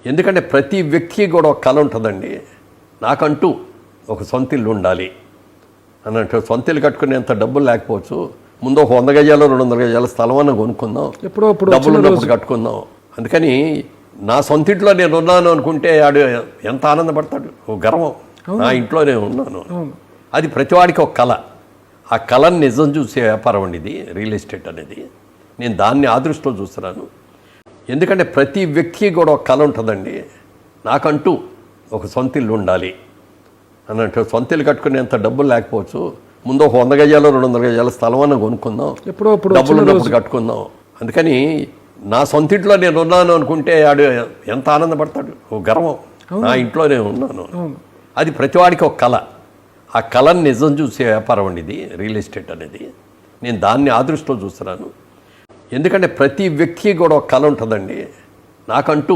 ఎందుకంటే ప్రతి వ్యక్తికి కూడా ఒక కళ ఉంటుందండి. నాకంటూ ఒక సొంత ఇల్లు ఉండాలి అన్నట్టు. సొంత ఇల్లు కట్టుకునేంత డబ్బులు లేకపోవచ్చు, ముందు ఒక 100 గజాలు 200 గజాల స్థలం అన్న కొనుక్కుందాం, డబ్బులు ఉన్నప్పుడు కట్టుకుందాం. అందుకని నా సొంత ఇంట్లో నేను ఉన్నాను అనుకుంటే ఆడు ఎంత ఆనందపడతాడు, ఒక గర్వం, నా ఇంట్లో నేను ఉన్నాను. అది ప్రతివాడికి ఒక కళ. ఆ కళను నిజం చూసే వ్యాపారం అండి ఇది రియల్ ఎస్టేట్ అనేది. నేను దాన్ని ఆ దృష్టిలో చూస్తున్నాను. ఎందుకంటే ప్రతి వ్యక్తికి కూడా ఒక కళ ఉంటుందండి. నాకంటూ ఒక సొంత ఇల్లు ఉండాలి అన్నట్టు. సొంత ఇల్లు కట్టుకునేంత డబ్బులు లేకపోవచ్చు, ముందు ఒక 100 గజాలు 200 గజాల స్థలం అన్న కొనుక్కుందాం, డబ్బులు ఉన్నప్పుడు కట్టుకుందాం. అందుకని నా సొంత ఇంట్లో నేను ఉన్నాను అనుకుంటే ఆడు ఎంత ఆనందపడతాడు, ఒక గర్వం, నా ఇంట్లో నేను ఉన్నాను. అది ప్రతివాడికి ఒక కళ. ఆ కళను నిజం చూసే వ్యాపారం అండి ఇది రియల్ ఎస్టేట్ అనేది. నేను దాన్ని ఆ దృష్టిలో చూస్తున్నాను. ఎందుకంటే ప్రతి వ్యక్తికి కూడా ఒక కళ ఉంటుందండి. నాకంటూ